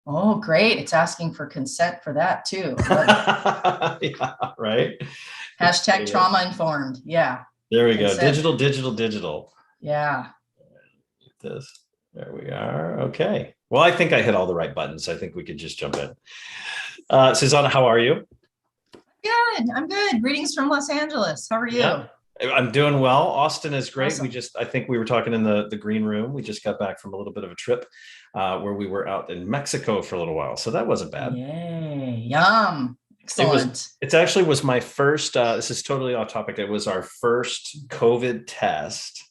Oh, great. It's asking for consent for that too. I love it. Yeah, right. Hashtag Okay, trauma informed. Yeah. there we go. Consent. Digital, digital, digital. Yeah. This. There we are. Okay. Well, I think I hit all the right buttons. I think we could just jump in. Susana, how are you? Good. I'm good. Greetings from Los Angeles. How are Yeah, you? I'm doing well. Austin is great. Awesome. I think we were talking in the green room. We just got back from a little bit of a trip where we were out in Mexico for a little while. So that wasn't bad. Yay. Yum. It was, Excellent. it actually was my first, this is totally off topic. It was our first COVID test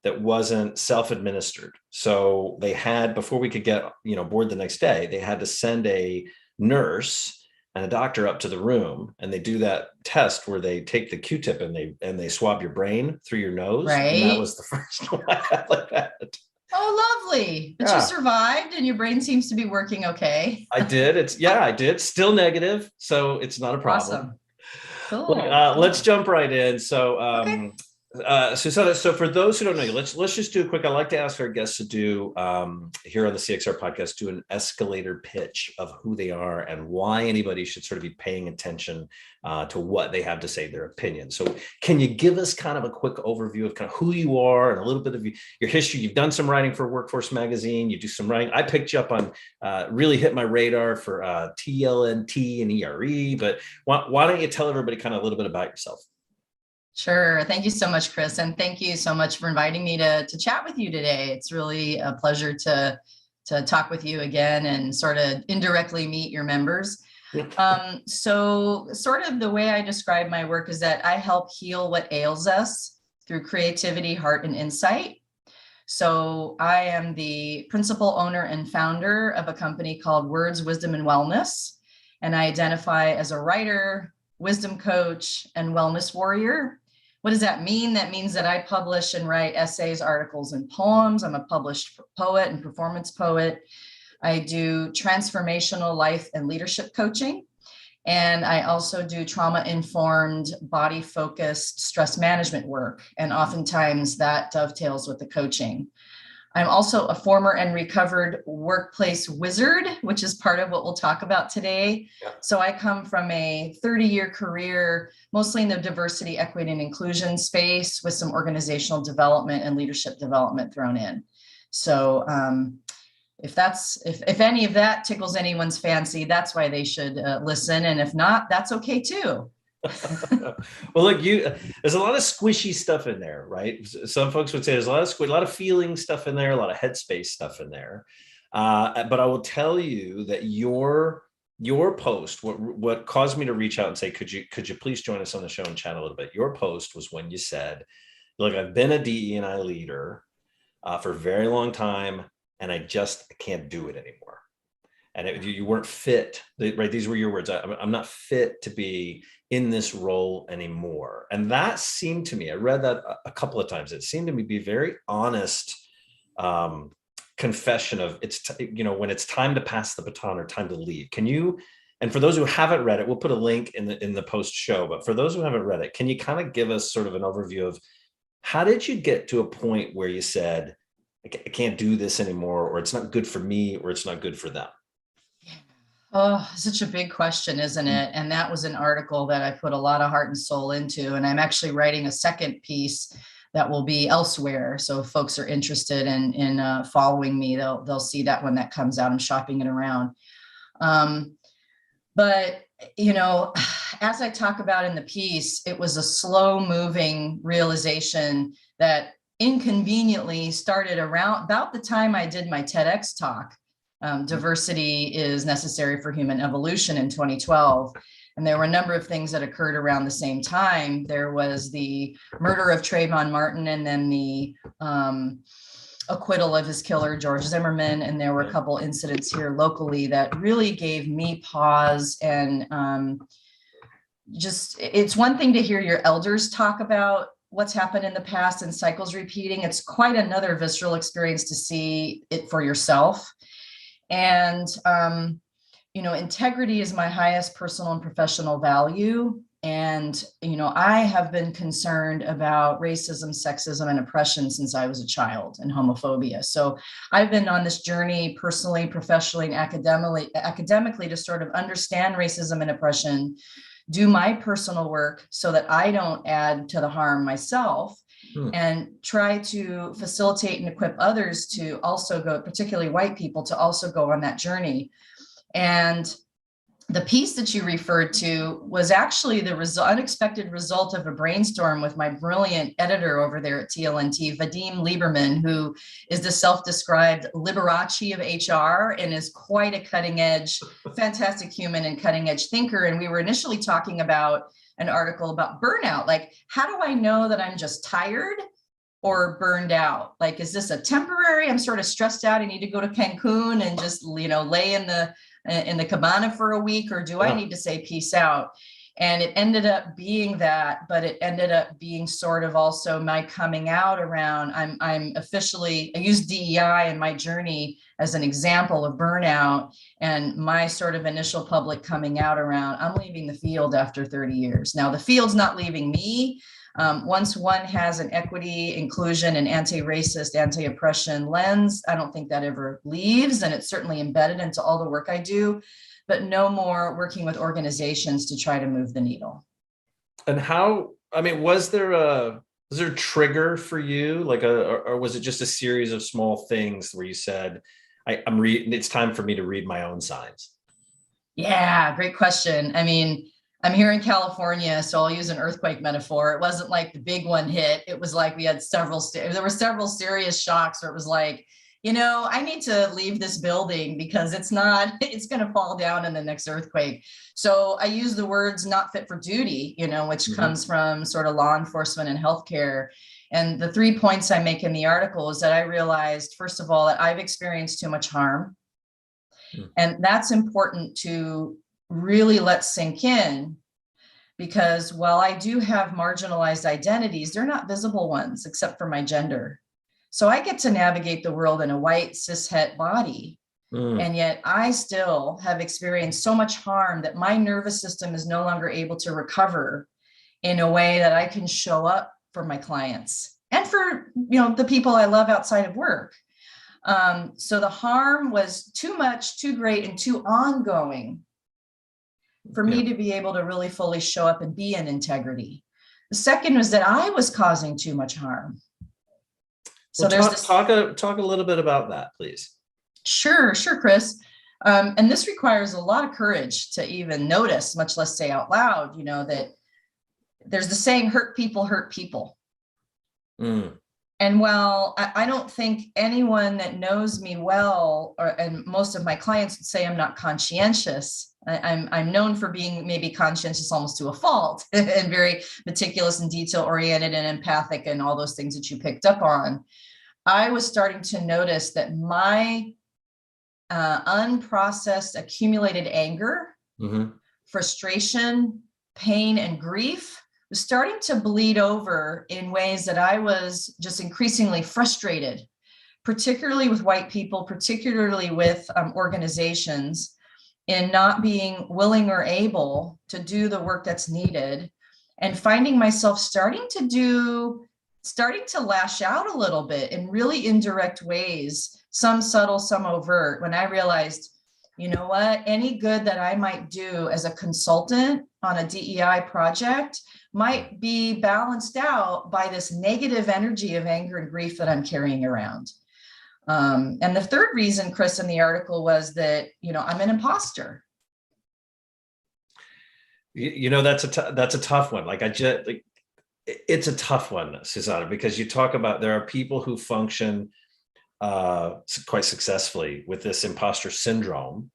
that wasn't self-administered. So they had, before we could get, board the next day, they had to send a nurse and a doctor up to the room, and they do that test where they take the Q-tip and they swab your brain through your nose. And that Right. was the first one I had like that. Oh, lovely. But you Yeah, survived and your brain seems to be working okay. I did. I did. Still negative, so it's not a problem. Awesome. Cool. Let's Cool. jump right in. So, Okay. so for those who don't know you, let's just do a quick. I like to ask our guests to do here on the CXR podcast, do an escalator pitch of who they are and why anybody should sort of be paying attention to what they have to say, their opinion. So, can you give us kind of a quick overview of kind of who you are and a little bit of your history? You've done some writing for Workforce Magazine. You do some writing. I picked you up on really hit my radar for TLNT and ERE. But why don't you tell everybody kind of a little bit about yourself? Sure. Thank you so much, Chris. And thank you so much for inviting me to chat with you today. It's really a pleasure to talk with you again and sort of indirectly meet your members. So sort of the way I describe my work is that I help heal what ails us through creativity, heart, and insight. So I am the principal owner and founder of a company called Words, Wisdom, and Wellness. And I identify as a writer, wisdom coach, and wellness warrior. What does that mean? That means that I publish and write essays, articles, and poems. I'm a published poet and performance poet. I do transformational life and leadership coaching. And I also do trauma-informed, body-focused stress management work. And oftentimes that dovetails with the coaching. I'm also a former and recovered workplace wizard, which is part of what we'll talk about today. Yeah. So I come from a 30-year career, mostly in the diversity, equity, and inclusion space with some organizational development and leadership development thrown in. So if any of that tickles anyone's fancy, that's why they should listen. And if not, that's okay too. Well, look, there's a lot of squishy stuff in there, right? Some folks would say there's a lot of feeling stuff in there, a lot of headspace stuff in there. But I will tell you that your post, what caused me to reach out and say, could you please join us on the show and chat a little bit? Your post was when you said, look, I've been a DE&I leader for a very long time, and I can't do it anymore. And you weren't fit, right? These were your words. I'm not fit to be in this role anymore. And that seemed to me, I read that a couple of times. It seemed to me to be very honest confession of when it's time to pass the baton or time to leave. Can you, and for those who haven't read it, we'll put a link in the post show, but for those who haven't read it, can you kind of give us sort of an overview of how did you get to a point where you said, I can't do this anymore, or it's not good for me, or it's not good for them? Oh, such a big question, isn't it? And that was an article that I put a lot of heart and soul into. And I'm actually writing a second piece that will be elsewhere. So if folks are interested in following me, they'll see that when that comes out. I'm shopping it around. But as I talk about in the piece, it was a slow moving realization that inconveniently started around about the time I did my TEDx talk. Diversity is necessary for human evolution in 2012. And there were a number of things that occurred around the same time. There was the murder of Trayvon Martin and then the acquittal of his killer, George Zimmerman. And there were a couple incidents here locally that really gave me pause. And it's one thing to hear your elders talk about what's happened in the past and cycles repeating. It's quite another visceral experience to see it for yourself. And, integrity is my highest personal and professional value. And, I have been concerned about racism, sexism, and oppression since I was a child, and homophobia. So I've been on this journey personally, professionally, and academically to sort of understand racism and oppression, do my personal work so that I don't add to the harm myself, and try to facilitate and equip others to also go, particularly white people, to also go on that journey. And the piece that you referred to was actually the unexpected result of a brainstorm with my brilliant editor over there at TLNT, Vadim Lieberman, who is the self-described Liberace of HR and is quite a cutting edge, fantastic human and cutting edge thinker. And we were initially talking about an article about burnout. Like, how do I know that I'm just tired or burned out? Like, is this a temporary, I'm sort of stressed out, I need to go to Cancun and just, lay in the cabana for a week, or do I need to say peace out? And it ended up being that, but it ended up being sort of also my coming out around, I'm officially, I use DEI in my journey as an example of burnout, and my sort of initial public coming out around, I'm leaving the field after 30 years. Now the field's not leaving me. Once one has an equity, inclusion, and anti-racist, anti-oppression lens, I don't think that ever leaves, and it's certainly embedded into all the work I do, but no more working with organizations to try to move the needle. And how, was there a trigger for you, like or was it just a series of small things where you said, it's time for me to read my own signs? Yeah, great question. I'm here in California, so I'll use an earthquake metaphor. It wasn't like the big one hit. It was like we had there were several serious shocks where it was like, I need to leave this building because it's going to fall down in the next earthquake. So I use the words not fit for duty, which comes from sort of law enforcement and healthcare. And the 3 points I make in the article is that I realized, first of all, that I've experienced too much harm. And that's important to really let sink in, because while I do have marginalized identities, they're not visible ones except for my gender. So I get to navigate the world in a white cishet body. And yet I still have experienced so much harm that my nervous system is no longer able to recover in a way that I can show up for my clients and for, the people I love outside of work. So the harm was too much, too great, and too ongoing for me to be able to really fully show up and be in integrity. The second was that I was causing too much harm. So well, talk a little bit about that, please. Sure, Chris. And this requires a lot of courage to even notice, much less say out loud, that there's the saying, hurt people hurt people. And while I don't think anyone that knows me well, and most of my clients would say I'm not conscientious, I'm known for being maybe conscientious almost to a fault and very meticulous and detail oriented and empathic and all those things that you picked up on. I was starting to notice that my unprocessed accumulated anger, frustration, pain, and grief was starting to bleed over in ways that I was just increasingly frustrated, particularly with white people, particularly with organizations, in not being willing or able to do the work that's needed, and finding myself starting to lash out a little bit in really indirect ways, some subtle, some overt, when I realized, any good that I might do as a consultant on a DEI project might be balanced out by this negative energy of anger and grief that I'm carrying around. And the third reason, Chris, in the article was that, I'm an imposter. That's a tough one. It's a tough one, Susana, because you talk about, there are people who function quite successfully with this imposter syndrome,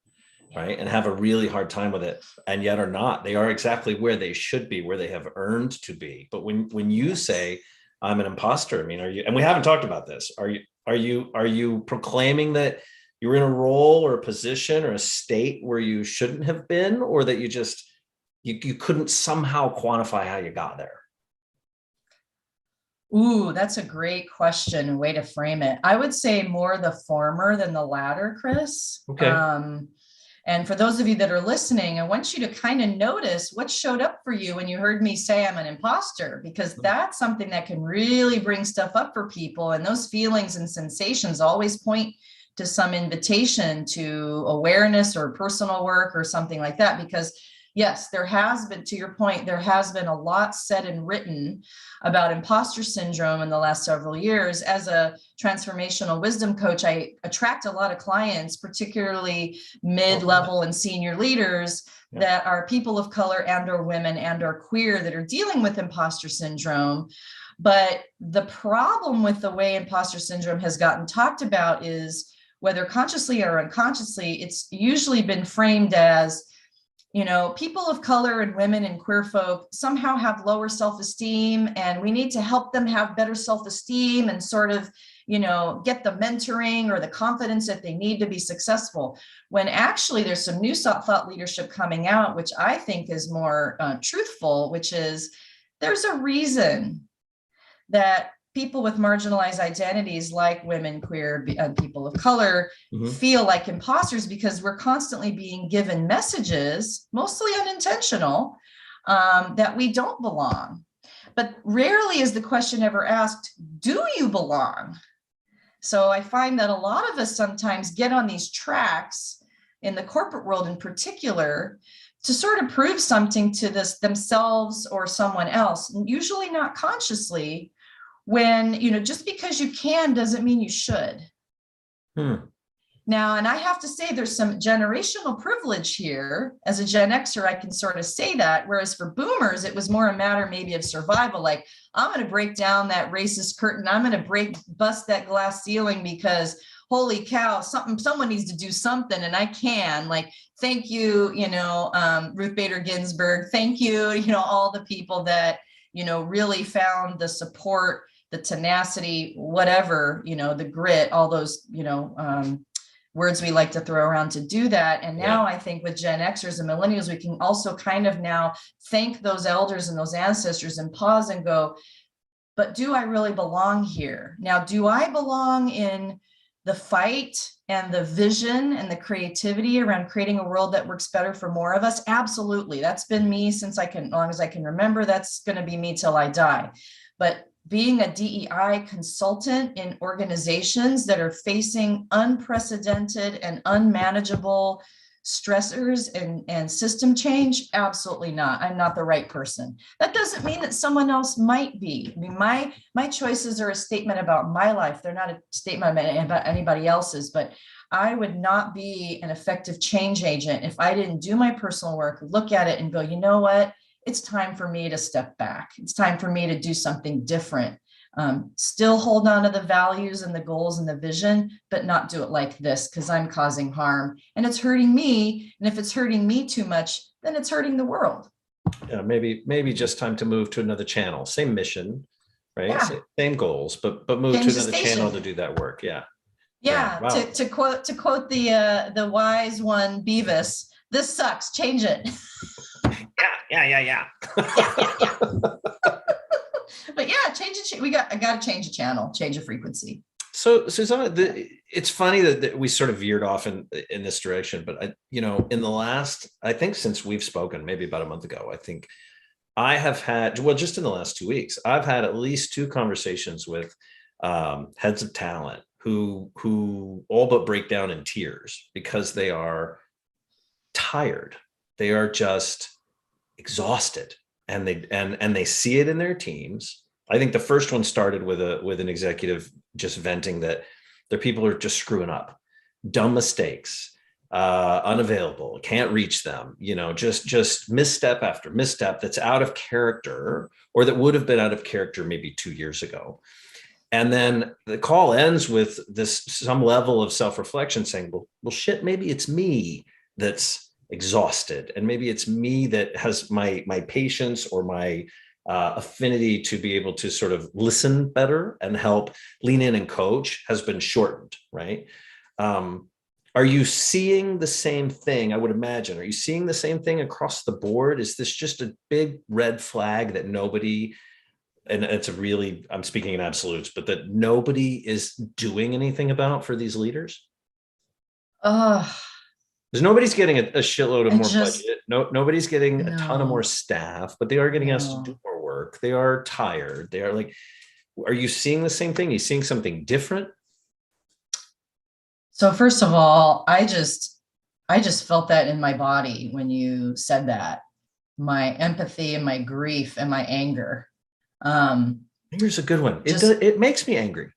right? And have a really hard time with it, and yet are not. They are exactly where they should be, where they have earned to be. But when you say I'm an imposter, are you, and we haven't talked about this, are you proclaiming that you're in a role or a position or a state where you shouldn't have been, or that you couldn't somehow quantify how you got there? Ooh, that's a great question and way to frame it. I would say more the former than the latter, Chris. Okay. And for those of you that are listening, I want you to kind of notice what showed up for you when you heard me say I'm an imposter, because that's something that can really bring stuff up for people. And those feelings and sensations always point to some invitation to awareness or personal work or something like that. Because yes, there has been, to your point, there has been a lot said and written about imposter syndrome in the last several years. As a transformational wisdom coach, I attract a lot of clients, particularly mid-level and senior leaders that are people of color and or women and or queer that are dealing with imposter syndrome. But the problem with the way imposter syndrome has gotten talked about is, whether consciously or unconsciously, it's usually been framed as, people of color and women and queer folk somehow have lower self-esteem, and we need to help them have better self-esteem and sort of, get the mentoring or the confidence that they need to be successful. When actually there's some new thought leadership coming out, which I think is more truthful, which is there's a reason that people with marginalized identities like women, queer, and people of color feel like imposters, because we're constantly being given messages, mostly unintentional, that we don't belong. But rarely is the question ever asked, do you belong? So I find that a lot of us sometimes get on these tracks in the corporate world in particular to sort of prove something to themselves or someone else, usually not consciously, when, just because you can doesn't mean you should. Now, and I have to say there's some generational privilege here. As a Gen Xer, I can sort of say that, whereas for boomers, it was more a matter maybe of survival. Like, I'm going to break down that racist curtain. I'm going to bust that glass ceiling, because holy cow, someone needs to do something, and I can. Like, thank you, Ruth Bader Ginsburg. Thank you, all the people that, really found the support, the tenacity, whatever, the grit, all those, words we like to throw around to do that. And now I think with Gen Xers and millennials, we can also kind of now thank those elders and those ancestors and pause and go, but do I really belong here? Now, do I belong in the fight and the vision and the creativity around creating a world that works better for more of us? Absolutely. That's been me since as long as I can remember. That's going to be me till I die. But being a DEI consultant in organizations that are facing unprecedented and unmanageable stressors and system change, absolutely not. I'm not the right person. That doesn't mean that someone else might be. I mean, my choices are a statement about my life. They're not a statement about anybody else's, but I would not be an effective change agent if I didn't do my personal work, look at it and go, you know what? It's time for me to step back. It's time for me to do something different. Still hold on to the values and the goals and the vision, but not do it like this, because I'm causing harm and it's hurting me. And if it's hurting me too much, then it's hurting the world. Yeah, maybe just time to move to another channel. Same mission, right? Yeah. Same goals, but move Change to another station. channel to do that work. Yeah. Yeah. Wow. To quote the wise one, Beavis, this sucks. Change it. Yeah. But yeah, change it. I got to change the channel, change the frequency. So Susana, it's funny that we sort of veered off in this direction, but in the last, I think since we've spoken, maybe about a month ago, I think I have had, well, just in the last 2 weeks, I've had at least 2 conversations with heads of talent who all but break down in tears because they are tired. They are just exhausted, and they see it in their teams. I think the first one started with an executive just venting that their people are just screwing up, dumb mistakes, unavailable, can't reach them, just misstep after misstep that's out of character, or that would have been out of character maybe 2 years ago. And then the call ends with some level of self-reflection saying, well, shit, maybe it's me that's exhausted, and maybe it's me that has my patience or my affinity to be able to sort of listen better and help lean in and coach has been shortened, right? Are you seeing the same thing? I would imagine. Are you seeing the same thing across the board? Is this just a big red flag that nobody, and I'm speaking in absolutes, but that nobody is doing anything about for these leaders? Because nobody's getting a shitload of I more just, budget. No, nobody's getting a ton of more no, staff, but they are getting asked to do no. more work. They are tired. They are like, are you seeing the same thing? Are you seeing something different? So first of all, I just felt that in my body when you said that. My empathy and my grief and my anger. Um, Here's a good one. just It makes me angry.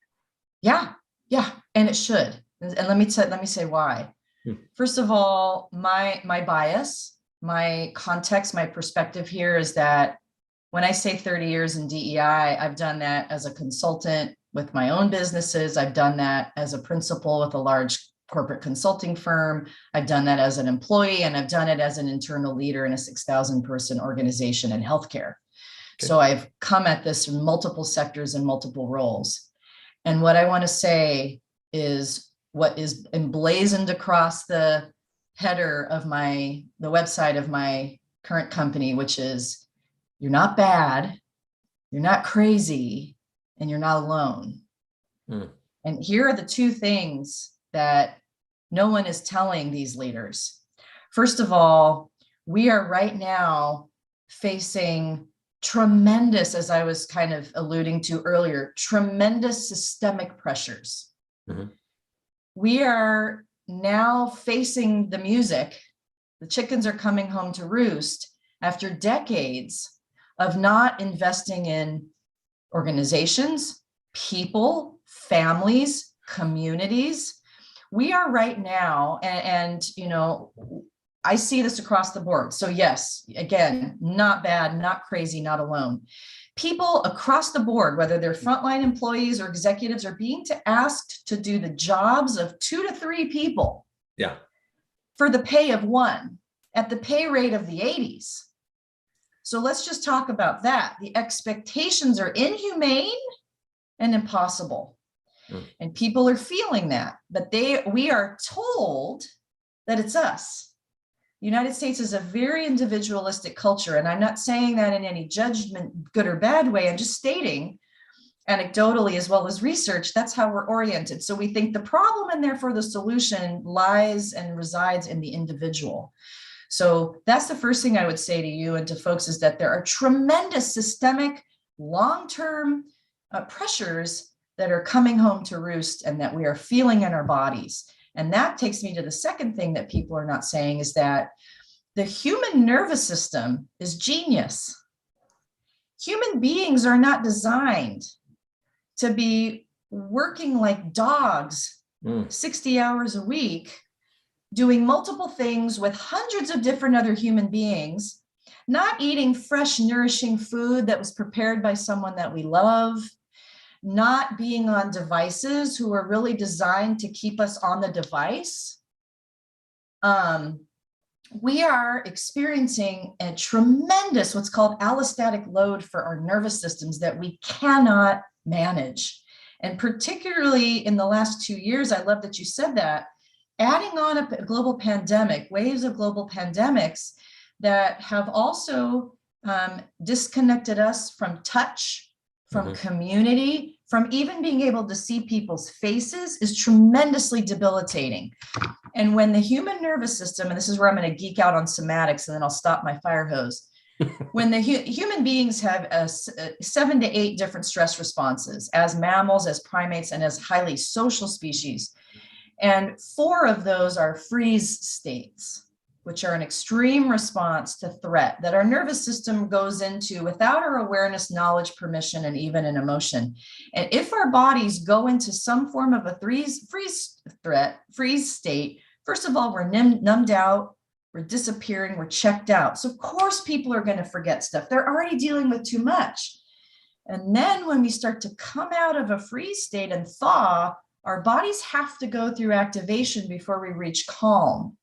yeah, yeah, and it should. And let me say why. Hmm. First of all, my bias, my context, my perspective here is that when I say 30 years in DEI, I've done that as a consultant with my own businesses. I've done that as a principal with a large corporate consulting firm. I've done that as an employee, and I've done it as an internal leader in a 6,000 person organization in healthcare. Okay. So I've come at this from multiple sectors and multiple roles. And what I want to say is what is emblazoned across the header of the website of my current company, which is you're not bad, you're not crazy, and you're not alone. Hmm. And here are the two things that no one is telling these leaders. First of all, we are right now facing tremendous, as I was kind of alluding to earlier, tremendous systemic pressures. Mhm. We are now facing the music. The chickens are coming home to roost after decades of not investing in organizations, people, families, communities. We are right now, and I see this across the board. So yes, again, not bad, not crazy, not alone. People across the board, whether they're frontline employees or executives, are being asked to do the jobs of 2 to 3 people. Yeah. For the pay of 1 at the pay rate of the 80s. So let's just talk about that. The expectations are inhumane and impossible. And people are feeling that, but we are told that it's us. The United States is a very individualistic culture, and I'm not saying that in any judgment, good or bad way. I'm just stating anecdotally as well as research, that's how we're oriented. So we think the problem and therefore the solution lies and resides in the individual. So that's the first thing I would say to you and to folks, is that there are tremendous systemic long-term pressures that are coming home to roost and that we are feeling in our bodies. And that takes me to the second thing that people are not saying, is that the human nervous system is genius. Human beings are not designed to be working like dogs 60 hours a week, doing multiple things with hundreds of different other human beings, not eating fresh, nourishing food that was prepared by someone that we love, not being on devices who are really designed to keep us on the device. We are experiencing a tremendous, what's called allostatic load for our nervous systems that we cannot manage. And particularly in the last 2 years, I love that you said that, adding on a global pandemic, waves of global pandemics that have also disconnected us from touch, from community, from even being able to see people's faces, is tremendously debilitating. And when the human nervous system, and this is where I'm going to geek out on somatics and then I'll stop my fire hose. When the human beings have 7 to 8 different stress responses as mammals, as primates, and as highly social species. And 4 of those are freeze states, which are an extreme response to threat that our nervous system goes into without our awareness, knowledge, permission, and even an emotion. And if our bodies go into some form of a freeze state, first of all, we're numbed out, we're disappearing, we're checked out. So of course people are going to forget stuff. They're already dealing with too much. And then when we start to come out of a freeze state and thaw, our bodies have to go through activation before we reach calm.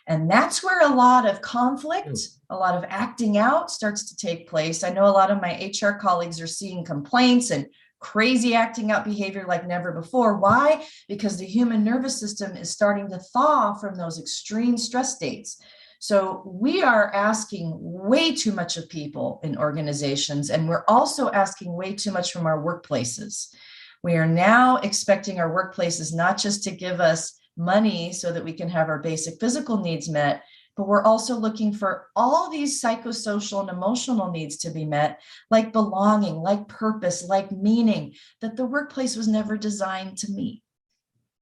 And that's where a lot of conflict, a lot of acting out starts to take place. I know a lot of my HR colleagues are seeing complaints and crazy acting out behavior like never before. Why? Because the human nervous system is starting to thaw from those extreme stress states. So we are asking way too much of people in organizations, and we're also asking way too much from our workplaces. We are now expecting our workplaces not just to give us money so that we can have our basic physical needs met, but we're also looking for all these psychosocial and emotional needs to be met, like belonging, like purpose, like meaning, that the workplace was never designed to meet.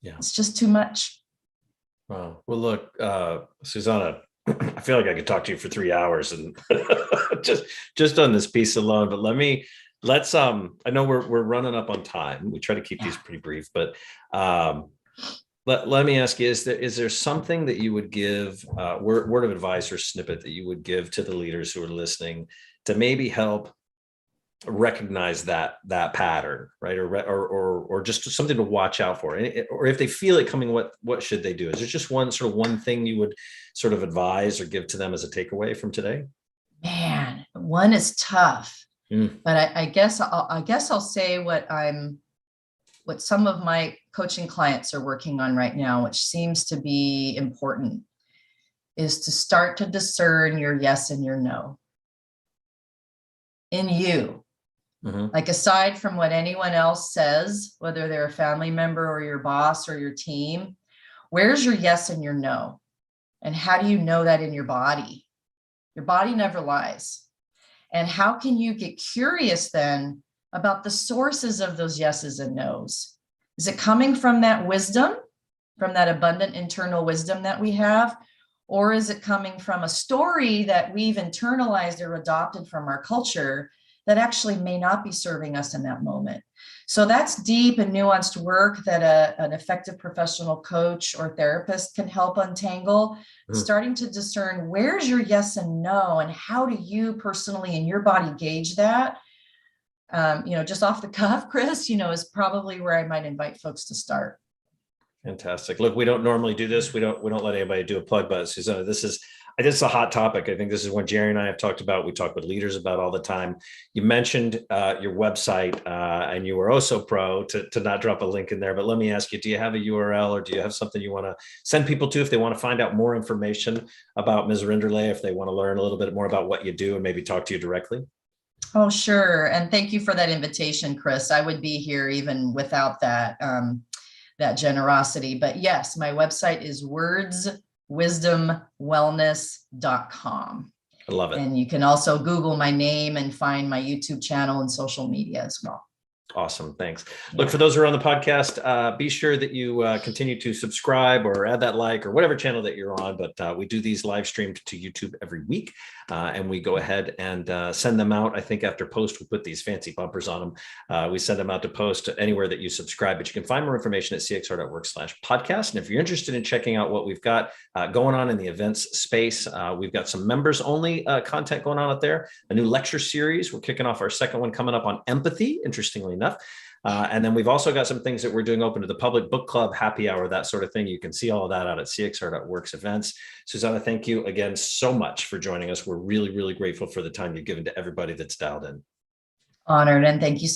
Yeah. It's just too much. Wow. Well, look, Susana, I feel like I could talk to you for 3 hours and just on this piece alone, but let's I know we're running up on time. We try to keep these pretty brief, but let me ask you, is there something that you would give, word of advice or snippet that you would give to the leaders who are listening to maybe help recognize that pattern, right? Or just something to watch out for, or if they feel it coming, what should they do? Is there just one thing you would sort of advise or give to them as a takeaway from today? Man, one is tough, but I guess I'll say what some of my coaching clients are working on right now, which seems to be important, is to start to discern your yes and your no in you. Like, aside from what anyone else says, whether they're a family member or your boss or your team, where's your yes and your no? And how do you know that in your body? Your body never lies. And how can you get curious then about the sources of those yeses and nos? Is it coming from that wisdom, from that abundant internal wisdom that we have? Or is it coming from a story that we've internalized or adopted from our culture that actually may not be serving us in that moment? So that's deep and nuanced work that an effective professional coach or therapist can help untangle, starting to discern where's your yes and no, and how do you personally in your body gauge that? Just off the cuff, Chris, is probably where I might invite folks to start. Fantastic. Look, we don't normally do this. We don't let anybody do a plug, but Susana, this is a hot topic. I think this is one Jerry and I have talked about. We talk with leaders about all the time. You mentioned your website, and you were also pro to not drop a link in there. But let me ask you, do you have a URL, or do you have something you want to send people to if they want to find out more information about Ms. Rinderle, if they want to learn a little bit more about what you do and maybe talk to you directly? Oh, sure. And thank you for that invitation, Chris. I would be here even without that generosity. But yes, my website is wordswisdomwellness.com. I love it. And you can also Google my name and find my YouTube channel and social media as well. Awesome. Thanks. Look, for those who are on the podcast, be sure that you continue to subscribe or add that like or whatever channel that you're on. But we do these live streamed to YouTube every week, and we go ahead and send them out. I think after post, we put these fancy bumpers on them. We send them out to post anywhere that you subscribe, but you can find more information at cxr.work/podcast. And if you're interested in checking out what we've got going on in the events space, we've got some members only content going on out there, a new lecture series. We're kicking off our second one coming up on empathy, interestingly enough. And then we've also got some things that we're doing open to the public, book club, happy hour, that sort of thing. You can see all of that out at CXR.Works events. Susana, thank you again so much for joining us. We're really, really grateful for the time you've given to everybody that's dialed in. Honored, and thank you so much.